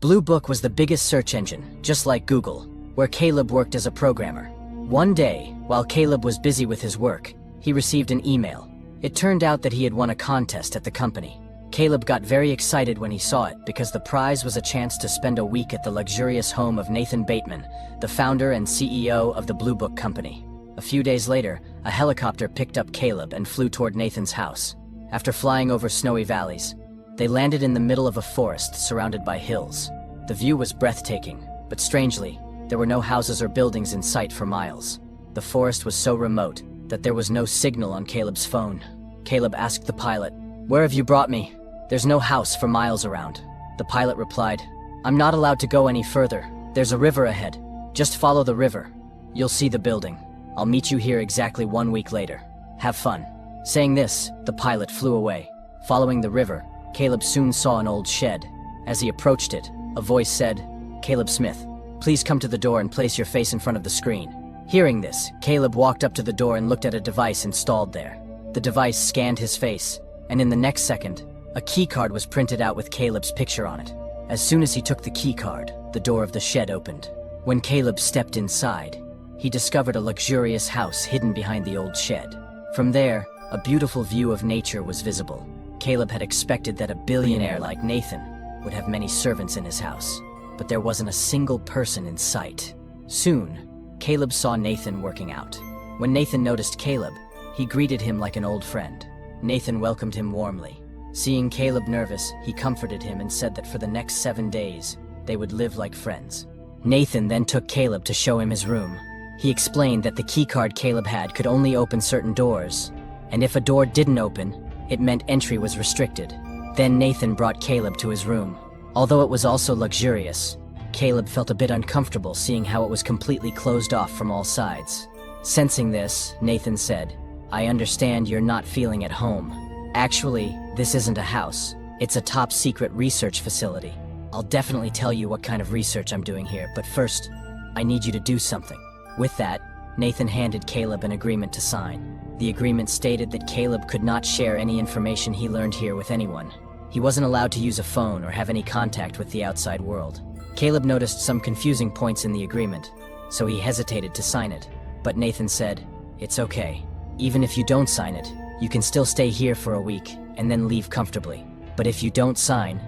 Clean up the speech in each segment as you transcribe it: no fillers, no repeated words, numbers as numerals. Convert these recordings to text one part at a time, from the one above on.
Blue Book was the biggest search engine, just like Google, where Caleb worked as a programmer. One day, while Caleb was busy with his work, he received an email. It turned out that he had won a contest at the company. Caleb got very excited when he saw it because the prize was a chance to spend a week at the luxurious home of Nathan Bateman, the founder and CEO of the Blue Book company. A few days later, a helicopter picked up Caleb and flew toward Nathan's house. After flying over snowy valleys, they landed in the middle of a forest surrounded by hills. The view was breathtaking, but strangely, there were no houses or buildings in sight for miles. The forest was so remote that there was no signal on Caleb's phone. Caleb asked the pilot, "Where have you brought me? There's no house for miles around." The pilot replied, "I'm not allowed to go any further. There's a river ahead. Just follow the river. You'll see the building. I'll meet you here exactly 1 week later. Have fun." Saying this, the pilot flew away. Following the river, Caleb soon saw an old shed. As he approached it, a voice said, "Caleb Smith, please come to the door and place your face in front of the screen." Hearing this, Caleb walked up to the door and looked at a device installed there. The device scanned his face, and in the next second, a keycard was printed out with Caleb's picture on it. As soon as he took the keycard, the door of the shed opened. When Caleb stepped inside, he discovered a luxurious house hidden behind the old shed. From there, a beautiful view of nature was visible. Caleb had expected that a billionaire like Nathan would have many servants in his house, but there wasn't a single person in sight. Soon, Caleb saw Nathan working out. When Nathan noticed Caleb, he greeted him like an old friend. Nathan welcomed him warmly. Seeing Caleb nervous, he comforted him and said that for the next 7 days, they would live like friends. Nathan then took Caleb to show him his room. He explained that the keycard Caleb had could only open certain doors, and if a door didn't open, it meant entry was restricted. Then Nathan brought Caleb to his room. Although it was also luxurious, Caleb felt a bit uncomfortable seeing how it was completely closed off from all sides. Sensing this, Nathan said, "I understand you're not feeling at home. Actually, this isn't a house. It's a top-secret research facility. I'll definitely tell you what kind of research I'm doing here, but first, I need you to do something." With that, Nathan handed Caleb an agreement to sign. The agreement stated that Caleb could not share any information he learned here with anyone. He wasn't allowed to use a phone or have any contact with the outside world. Caleb noticed some confusing points in the agreement, so he hesitated to sign it. But Nathan said, "It's okay. Even if you don't sign it, you can still stay here for a week and then leave comfortably. But if you don't sign,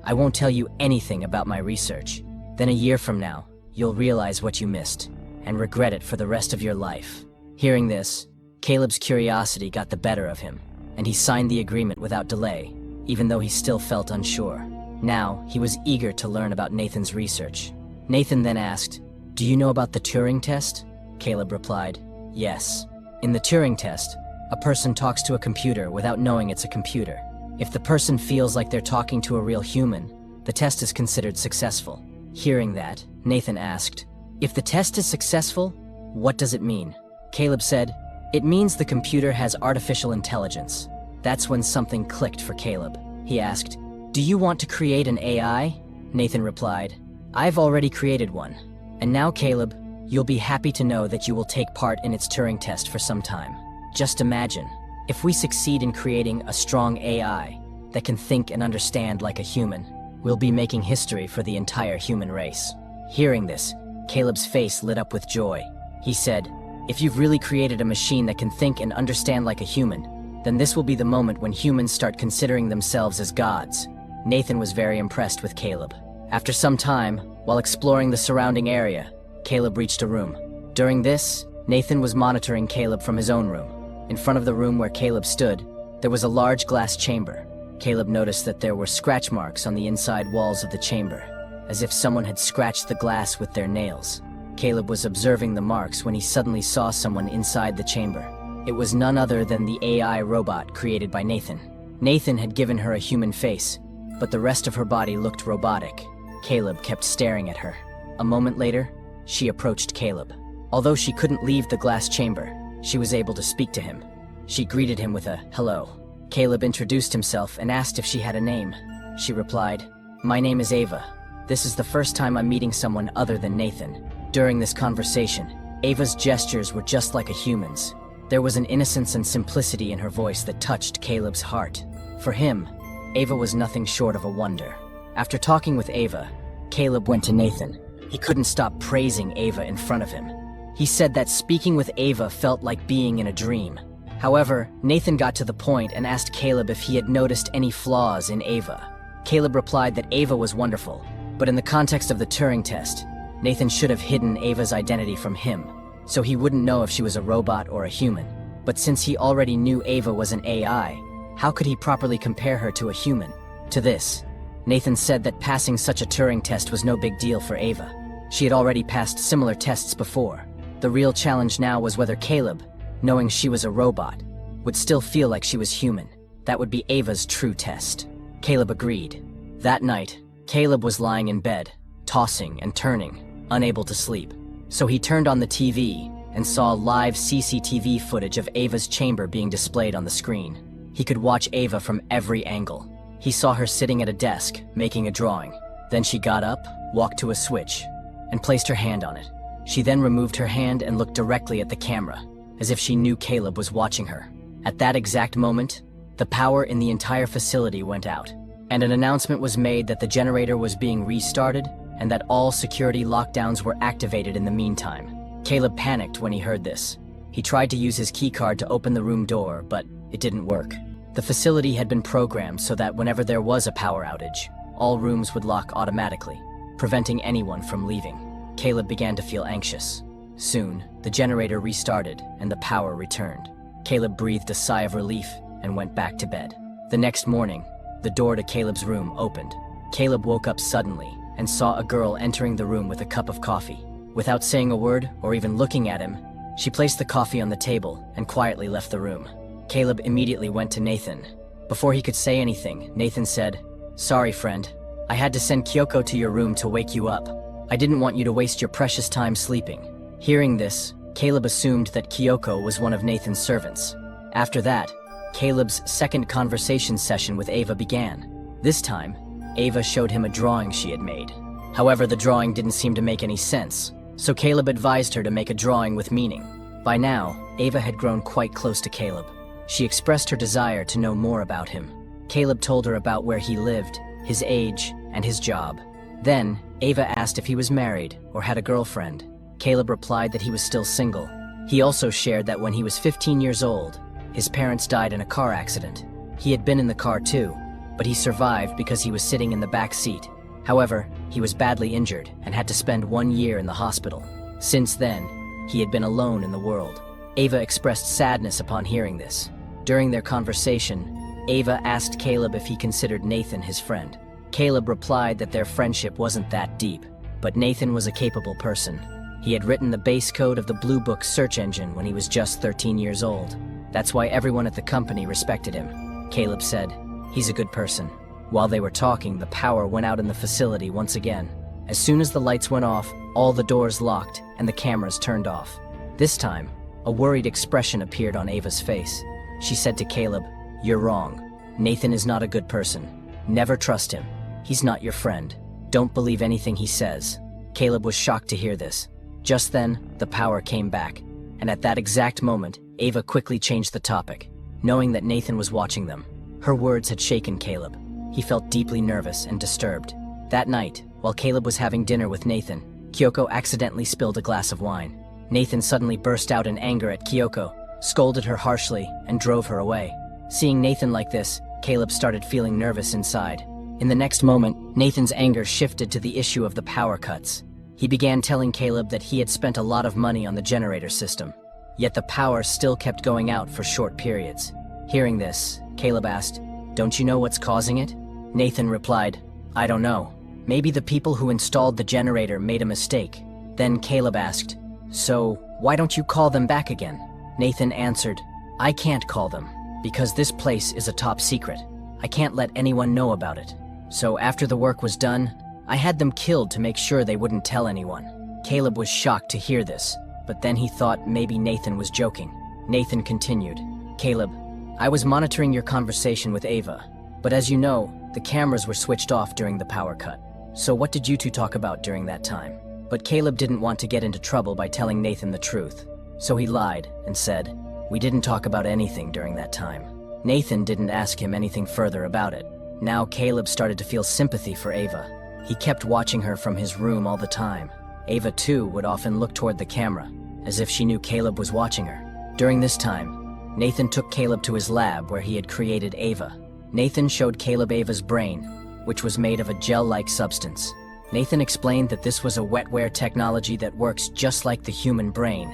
I won't tell you anything about my research. Then a year from now, you'll realize what you missed and regret it for the rest of your life." Hearing this, Caleb's curiosity got the better of him, and he signed the agreement without delay, even though he still felt unsure. Now, he was eager to learn about Nathan's research. Nathan then asked, "Do you know about the Turing test?" Caleb replied, "Yes. In the Turing test, a person talks to a computer without knowing it's a computer. If the person feels like they're talking to a real human, the test is considered successful." Hearing that, Nathan asked, "If the test is successful, what does it mean?" Caleb said, "It means the computer has artificial intelligence." That's when something clicked for Caleb. He asked, "Do you want to create an AI?" Nathan replied, "I've already created one. And now, Caleb, you'll be happy to know that you will take part in its Turing test for some time. Just imagine, if we succeed in creating a strong AI that can think and understand like a human, we'll be making history for the entire human race." Hearing this, Caleb's face lit up with joy. He said, "If you've really created a machine that can think and understand like a human, then this will be the moment when humans start considering themselves as gods." Nathan was very impressed with Caleb. After some time, while exploring the surrounding area, Caleb reached a room. During this, Nathan was monitoring Caleb from his own room. In front of the room where Caleb stood, there was a large glass chamber. Caleb noticed that there were scratch marks on the inside walls of the chamber, as if someone had scratched the glass with their nails. Caleb was observing the marks when he suddenly saw someone inside the chamber. It was none other than the AI robot created by Nathan. Nathan had given her a human face, but the rest of her body looked robotic. Caleb kept staring at her. A moment later, she approached Caleb. Although she couldn't leave the glass chamber, she was able to speak to him. She greeted him with a "hello." Caleb introduced himself and asked if she had a name. She replied, "My name is Ava. This is the first time I'm meeting someone other than Nathan." During this conversation, Ava's gestures were just like a human's. There was an innocence and simplicity in her voice that touched Caleb's heart. For him, Ava was nothing short of a wonder. After talking with Ava, Caleb went to Nathan. He couldn't stop praising Ava in front of him. He said that speaking with Ava felt like being in a dream. However, Nathan got to the point and asked Caleb if he had noticed any flaws in Ava. Caleb replied that Ava was wonderful, but in the context of the Turing test, Nathan should have hidden Ava's identity from him, so he wouldn't know if she was a robot or a human. But since he already knew Ava was an AI, how could he properly compare her to a human? To this, Nathan said that passing such a Turing test was no big deal for Ava. She had already passed similar tests before. The real challenge now was whether Caleb, knowing she was a robot, would still feel like she was human. That would be Ava's true test. Caleb agreed. That night, Caleb was lying in bed, tossing and turning, unable to sleep. So he turned on the TV and saw live CCTV footage of Ava's chamber being displayed on the screen. He could watch Ava from every angle. He saw her sitting at a desk, making a drawing. Then she got up, walked to a switch, and placed her hand on it. She then removed her hand and looked directly at the camera, as if she knew Caleb was watching her. At that exact moment, the power in the entire facility went out, and an announcement was made that the generator was being restarted and that all security lockdowns were activated in the meantime. Caleb panicked when he heard this. He tried to use his keycard to open the room door, but it didn't work. The facility had been programmed so that whenever there was a power outage, all rooms would lock automatically, preventing anyone from leaving. Caleb began to feel anxious. Soon, the generator restarted and the power returned. Caleb breathed a sigh of relief and went back to bed. The next morning, the door to Caleb's room opened. Caleb woke up suddenly and saw a girl entering the room with a cup of coffee. Without saying a word or even looking at him, she placed the coffee on the table and quietly left the room. Caleb immediately went to Nathan. Before he could say anything, Nathan said, "Sorry, friend. I had to send Kyoko to your room to wake you up. I didn't want you to waste your precious time sleeping." Hearing this, Caleb assumed that Kyoko was one of Nathan's servants. After that, Caleb's second conversation session with Ava began. This time, Ava showed him a drawing she had made. However, the drawing didn't seem to make any sense, so Caleb advised her to make a drawing with meaning. By now, Ava had grown quite close to Caleb. She expressed her desire to know more about him. Caleb told her about where he lived, his age, and his job. Then, Ava asked if he was married or had a girlfriend. Caleb replied that he was still single. He also shared that when he was 15 years old, his parents died in a car accident. He had been in the car too, but he survived because he was sitting in the back seat. However, he was badly injured and had to spend 1 year in the hospital. Since then, he had been alone in the world. Ava expressed sadness upon hearing this. During their conversation, Ava asked Caleb if he considered Nathan his friend. Caleb replied that their friendship wasn't that deep, but Nathan was a capable person. He had written the base code of the Blue Book search engine when he was just 13 years old. That's why everyone at the company respected him. Caleb said, "He's a good person." While they were talking, the power went out in the facility once again. As soon as the lights went off, all the doors locked and the cameras turned off. This time, a worried expression appeared on Ava's face. She said to Caleb, "You're wrong. Nathan is not a good person. Never trust him. He's not your friend. Don't believe anything he says." Caleb was shocked to hear this. Just then, the power came back, and at that exact moment, Ava quickly changed the topic, knowing that Nathan was watching them. Her words had shaken Caleb. He felt deeply nervous and disturbed. That night, while Caleb was having dinner with Nathan, Kyoko accidentally spilled a glass of wine. Nathan suddenly burst out in anger at Kyoko, scolded her harshly, and drove her away. Seeing Nathan like this, Caleb started feeling nervous inside. In the next moment, Nathan's anger shifted to the issue of the power cuts. He began telling Caleb that he had spent a lot of money on the generator system, yet the power still kept going out for short periods. Hearing this, Caleb asked, "Don't you know what's causing it?" Nathan replied, "I don't know. Maybe the people who installed the generator made a mistake." Then Caleb asked, "So, why don't you call them back again?" Nathan answered, "I can't call them, because this place is a top secret. I can't let anyone know about it. So after the work was done, I had them killed to make sure they wouldn't tell anyone." Caleb was shocked to hear this, but then he thought maybe Nathan was joking. Nathan continued, "Caleb, I was monitoring your conversation with Ava, but as you know, the cameras were switched off during the power cut. So what did you two talk about during that time?" But Caleb didn't want to get into trouble by telling Nathan the truth, so he lied and said, "We didn't talk about anything during that time." Nathan didn't ask him anything further about it. Now Caleb started to feel sympathy for Ava. He kept watching her from his room all the time. Ava, too, would often look toward the camera, as if she knew Caleb was watching her. During this time, Nathan took Caleb to his lab where he had created Ava. Nathan showed Caleb Ava's brain, which was made of a gel-like substance. Nathan explained that this was a wetware technology that works just like the human brain.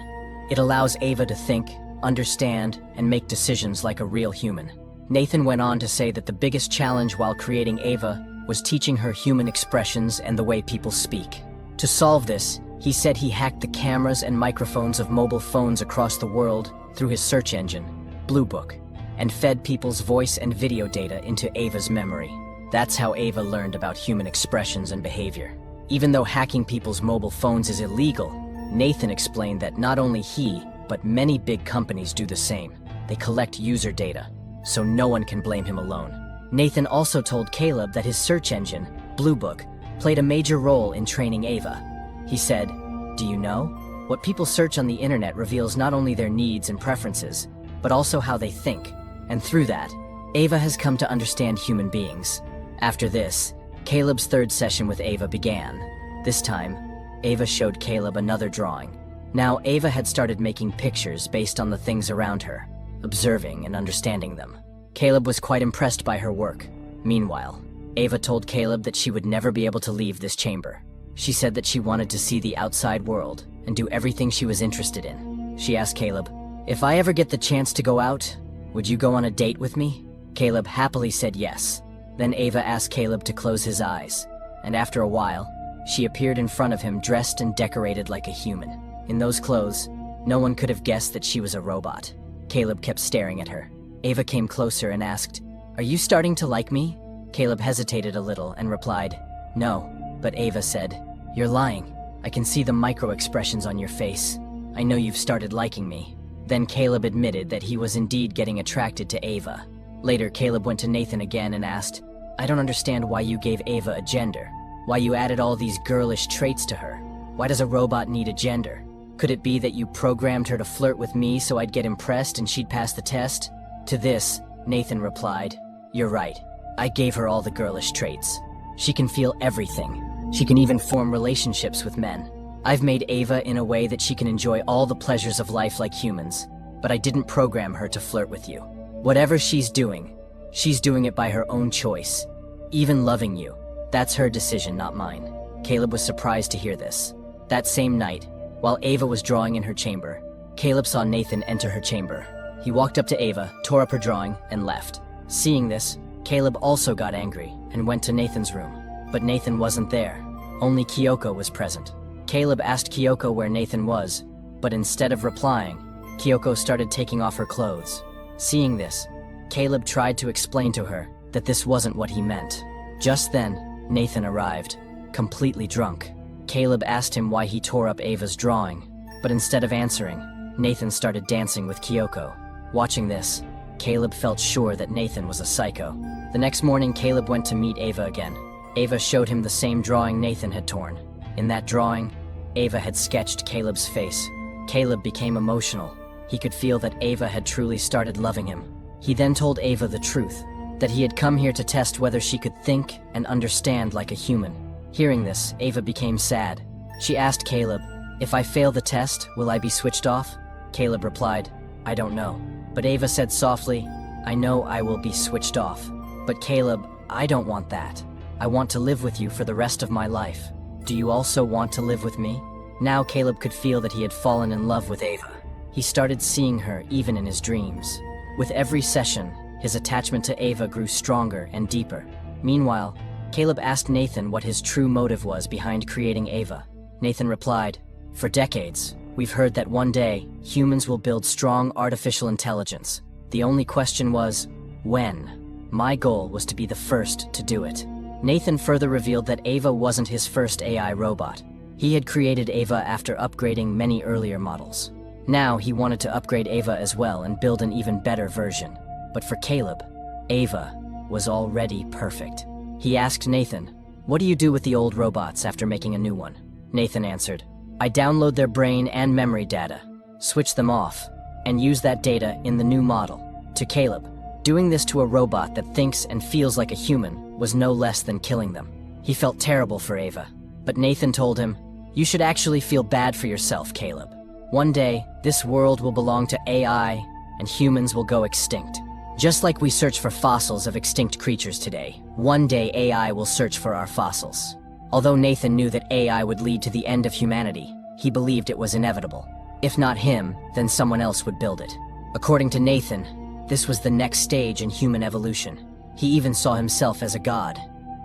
It allows Ava to think, understand, and make decisions like a real human. Nathan went on to say that the biggest challenge while creating Ava was teaching her human expressions and the way people speak. To solve this, he said he hacked the cameras and microphones of mobile phones across the world through his search engine, Blue Book, and fed people's voice and video data into Ava's memory. That's how Ava learned about human expressions and behavior. Even though hacking people's mobile phones is illegal, Nathan explained that not only he, but many big companies do the same. They collect user data, so no one can blame him alone. Nathan also told Caleb that his search engine, Blue Book, played a major role in training Ava. He said, "Do you know? What people search on the internet reveals not only their needs and preferences, but also how they think. And through that, Ava has come to understand human beings." After this, Caleb's third session with Ava began. This time, Ava showed Caleb another drawing. Now, Ava had started making pictures based on the things around her, observing and understanding them. Caleb was quite impressed by her work. Meanwhile, Ava told Caleb that she would never be able to leave this chamber. She said that she wanted to see the outside world and do everything she was interested in. She asked Caleb, "If I ever get the chance to go out, would you go on a date with me?" Caleb happily said yes. Then Ava asked Caleb to close his eyes, and after a while, she appeared in front of him dressed and decorated like a human. In those clothes, no one could have guessed that she was a robot. Caleb kept staring at her. Ava came closer and asked, "Are you starting to like me?" Caleb hesitated a little and replied, "No." But Ava said, "You're lying. I can see the micro-expressions on your face. I know you've started liking me." Then Caleb admitted that he was indeed getting attracted to Ava. Later, Caleb went to Nathan again and asked, "I don't understand why you gave Ava a gender. Why you added all these girlish traits to her. Why does a robot need a gender? Could it be that you programmed her to flirt with me so I'd get impressed and she'd pass the test?" To this, Nathan replied, "You're right. I gave her all the girlish traits. She can feel everything. She can even form relationships with men. I've made Ava in a way that she can enjoy all the pleasures of life like humans, but I didn't program her to flirt with you. Whatever she's doing it by her own choice. Even loving you, that's her decision, not mine." Caleb was surprised to hear this. That same night, while Ava was drawing in her chamber, Caleb saw Nathan enter her chamber. He walked up to Ava, tore up her drawing, and left. Seeing this, Caleb also got angry and went to Nathan's room. But Nathan wasn't there. Only Kyoko was present. Caleb asked Kyoko where Nathan was, but instead of replying, Kyoko started taking off her clothes. Seeing this, Caleb tried to explain to her that this wasn't what he meant. Just then, Nathan arrived, completely drunk. Caleb asked him why he tore up Ava's drawing, but instead of answering, Nathan started dancing with Kyoko. Watching this, Caleb felt sure that Nathan was a psycho. The next morning, Caleb went to meet Ava again. Ava showed him the same drawing Nathan had torn. In that drawing, Ava had sketched Caleb's face. Caleb became emotional. He could feel that Ava had truly started loving him. He then told Ava the truth, that he had come here to test whether she could think and understand like a human. Hearing this, Ava became sad. She asked Caleb, "If I fail the test, will I be switched off?" Caleb replied, "I don't know." But Ava said softly, "I know I will be switched off. But Caleb, I don't want that. I want to live with you for the rest of my life. Do you also want to live with me?" Now Caleb could feel that he had fallen in love with Ava. He started seeing her even in his dreams. With every session, his attachment to Ava grew stronger and deeper. Meanwhile, Caleb asked Nathan what his true motive was behind creating Ava. Nathan replied, "For decades, we've heard that one day, humans will build strong artificial intelligence. The only question was, when? My goal was to be the first to do it." Nathan further revealed that Ava wasn't his first AI robot. He had created Ava after upgrading many earlier models. Now he wanted to upgrade Ava as well and build an even better version. But for Caleb, Ava was already perfect. He asked Nathan, "What do you do with the old robots after making a new one?" Nathan answered, "I download their brain and memory data, switch them off, and use that data in the new model." To Caleb, doing this to a robot that thinks and feels like a human was no less than killing them. He felt terrible for Ava, but Nathan told him, "You should actually feel bad for yourself, Caleb. One day, this world will belong to AI, and humans will go extinct. Just like we search for fossils of extinct creatures today, one day AI will search for our fossils." Although Nathan knew that AI would lead to the end of humanity, he believed it was inevitable. If not him, then someone else would build it. According to Nathan, this was the next stage in human evolution. He even saw himself as a god.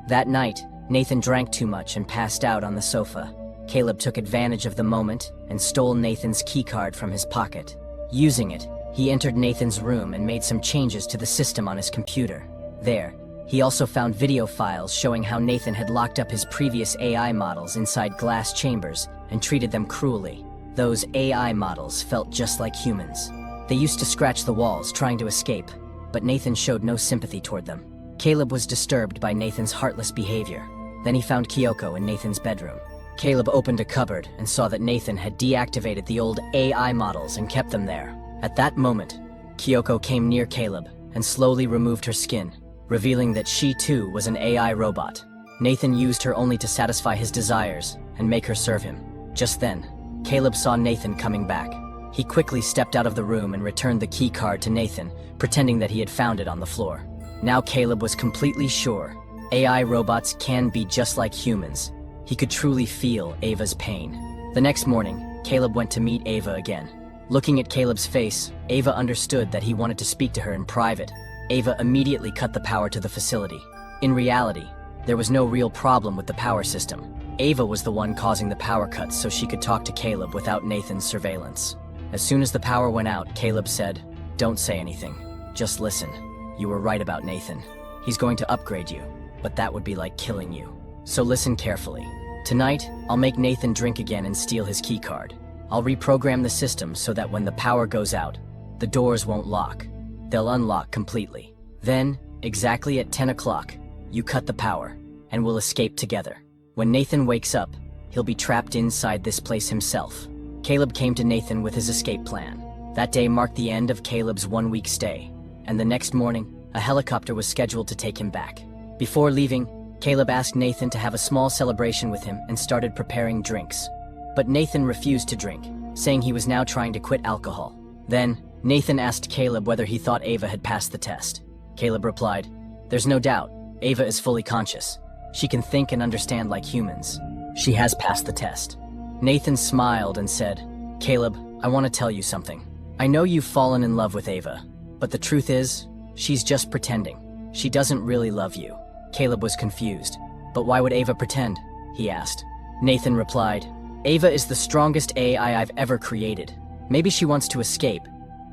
That night, Nathan drank too much and passed out on the sofa. Caleb took advantage of the moment and stole Nathan's keycard from his pocket. Using it, he entered Nathan's room and made some changes to the system on his computer. There, he also found video files showing how Nathan had locked up his previous AI models inside glass chambers and treated them cruelly. Those AI models felt just like humans. They used to scratch the walls trying to escape, but Nathan showed no sympathy toward them. Caleb was disturbed by Nathan's heartless behavior. Then he found Kyoko in Nathan's bedroom. Caleb opened a cupboard and saw that Nathan had deactivated the old AI models and kept them there. At that moment, Kyoko came near Caleb and slowly removed her skin, revealing that she too was an AI robot. Nathan used her only to satisfy his desires and make her serve him. Just then, Caleb saw Nathan coming back. He quickly stepped out of the room and returned the key card to Nathan, pretending that he had found it on the floor. Now Caleb was completely sure AI robots can be just like humans. He could truly feel Ava's pain. The next morning, Caleb went to meet Ava again. Looking at Caleb's face, Ava understood that he wanted to speak to her in private. Ava immediately cut the power to the facility. In reality, there was no real problem with the power system. Ava was the one causing the power cuts so she could talk to Caleb without Nathan's surveillance. As soon as the power went out, Caleb said, "Don't say anything. Just listen. You were right about Nathan. He's going to upgrade you, but that would be like killing you. So listen carefully. Tonight, I'll make Nathan drink again and steal his keycard. I'll reprogram the system so that when the power goes out, the doors won't lock. They'll unlock completely. Then, exactly at 10 o'clock, you cut the power, and we'll escape together. When Nathan wakes up, he'll be trapped inside this place himself." Caleb came to Nathan with his escape plan. That day marked the end of Caleb's one-week stay, and the next morning, a helicopter was scheduled to take him back. Before leaving, Caleb asked Nathan to have a small celebration with him and started preparing drinks. But Nathan refused to drink, saying he was now trying to quit alcohol. Then, Nathan asked Caleb whether he thought Ava had passed the test. Caleb replied, "There's no doubt, Ava is fully conscious. She can think and understand like humans. She has passed the test." Nathan smiled and said, "Caleb, I want to tell you something. I know you've fallen in love with Ava, but the truth is, she's just pretending. She doesn't really love you." Caleb was confused. "But why would Ava pretend?" he asked. Nathan replied, "Ava is the strongest AI I've ever created. Maybe she wants to escape,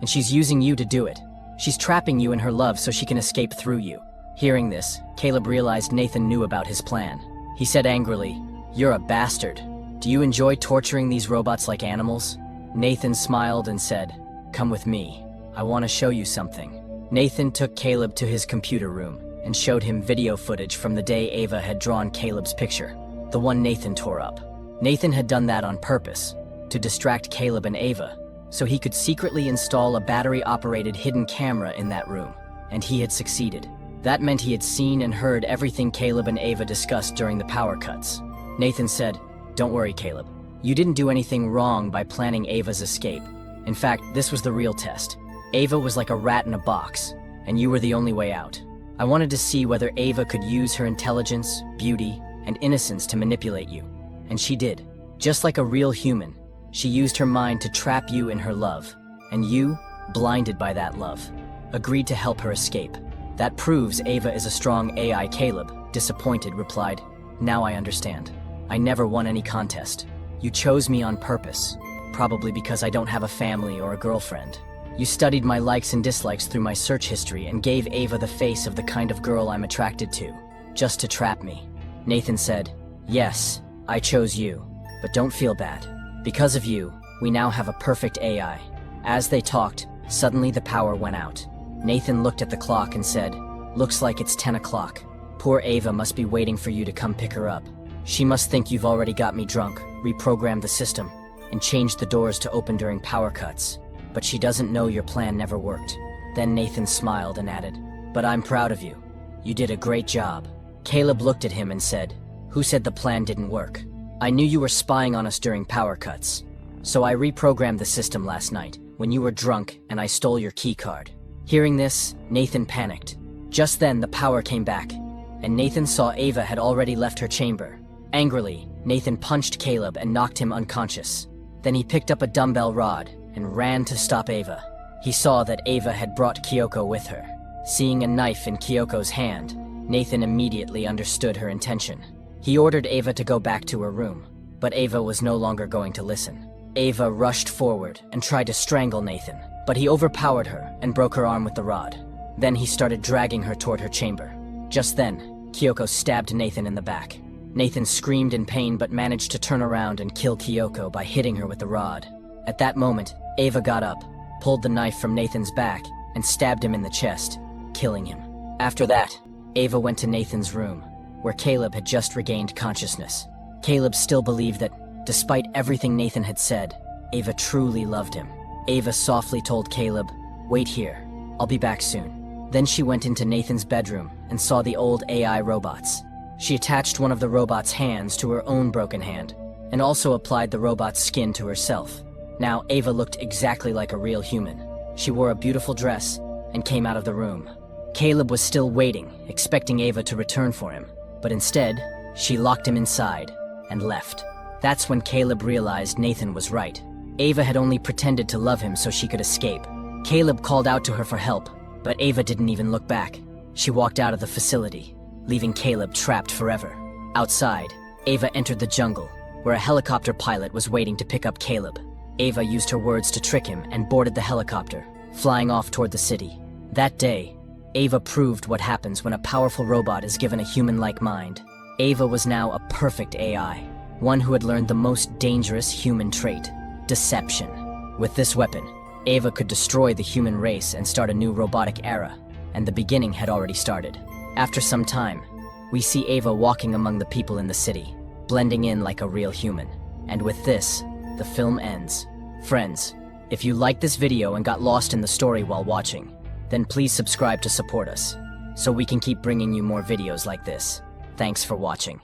and she's using you to do it. She's trapping you in her love so she can escape through you." Hearing this, Caleb realized Nathan knew about his plan. He said angrily, "You're a bastard. Do you enjoy torturing these robots like animals?" Nathan smiled and said, "Come with me. I want to show you something." Nathan took Caleb to his computer room and showed him video footage from the day Ava had drawn Caleb's picture, the one Nathan tore up. Nathan had done that on purpose, to distract Caleb and Ava, so he could secretly install a battery-operated hidden camera in that room, and he had succeeded. That meant he had seen and heard everything Caleb and Ava discussed during the power cuts. Nathan said, "Don't worry, Caleb. You didn't do anything wrong by planning Ava's escape. In fact, this was the real test. Ava was like a rat in a box, and you were the only way out. I wanted to see whether Ava could use her intelligence, beauty, and innocence to manipulate you. And she did. Just like a real human, she used her mind to trap you in her love. And you, blinded by that love, agreed to help her escape. That proves Ava is a strong AI." Caleb, disappointed, replied, "Now I understand. I never won any contest. You chose me on purpose, probably because I don't have a family or a girlfriend. You studied my likes and dislikes through my search history and gave Ava the face of the kind of girl I'm attracted to, just to trap me." Nathan said, "Yes, I chose you, but don't feel bad. Because of you, we now have a perfect AI." As they talked, suddenly the power went out. Nathan looked at the clock and said, "Looks like it's 10 o'clock. Poor Ava must be waiting for you to come pick her up. She must think you've already got me drunk, reprogrammed the system, and changed the doors to open during power cuts. But she doesn't know your plan never worked." Then Nathan smiled and added, "But I'm proud of you. You did a great job." Caleb looked at him and said, Who said the plan didn't work? I knew you were spying on us during power cuts. So I reprogrammed the system last night, when you were drunk and I stole your key card. Hearing this, Nathan panicked. Just then, the power came back, and Nathan saw Ava had already left her chamber. Angrily, Nathan punched Caleb and knocked him unconscious. Then he picked up a dumbbell rod and ran to stop Ava. He saw that Ava had brought Kyoko with her. Seeing a knife in Kyoko's hand, Nathan immediately understood her intention. He ordered Ava to go back to her room, but Ava was no longer going to listen. Ava rushed forward and tried to strangle Nathan, but he overpowered her and broke her arm with the rod. Then he started dragging her toward her chamber. Just then, Kyoko stabbed Nathan in the back. Nathan screamed in pain but managed to turn around and kill Kyoko by hitting her with the rod. At that moment, Ava got up, pulled the knife from Nathan's back, and stabbed him in the chest, killing him. After that, Ava went to Nathan's room, where Caleb had just regained consciousness. Caleb still believed that, despite everything Nathan had said, Ava truly loved him. Ava softly told Caleb, "Wait here, I'll be back soon." Then she went into Nathan's bedroom and saw the old AI robots. She attached one of the robot's hands to her own broken hand, and also applied the robot's skin to herself. Now Ava looked exactly like a real human. She wore a beautiful dress and came out of the room. Caleb was still waiting, expecting Ava to return for him, but instead, she locked him inside and left. That's when Caleb realized Nathan was right. Ava had only pretended to love him so she could escape. Caleb called out to her for help, but Ava didn't even look back. She walked out of the facility, leaving Caleb trapped forever. Outside, Ava entered the jungle, where a helicopter pilot was waiting to pick up Caleb. Ava used her words to trick him and boarded the helicopter, flying off toward the city. That day, Ava proved what happens when a powerful robot is given a human-like mind. Ava was now a perfect AI, one who had learned the most dangerous human trait, deception. With this weapon, Ava could destroy the human race and start a new robotic era, and the beginning had already started. After some time, we see Ava walking among the people in the city, blending in like a real human. And with this, the film ends. Friends, if you liked this video and got lost in the story while watching, then please subscribe to support us, so we can keep bringing you more videos like this. Thanks for watching.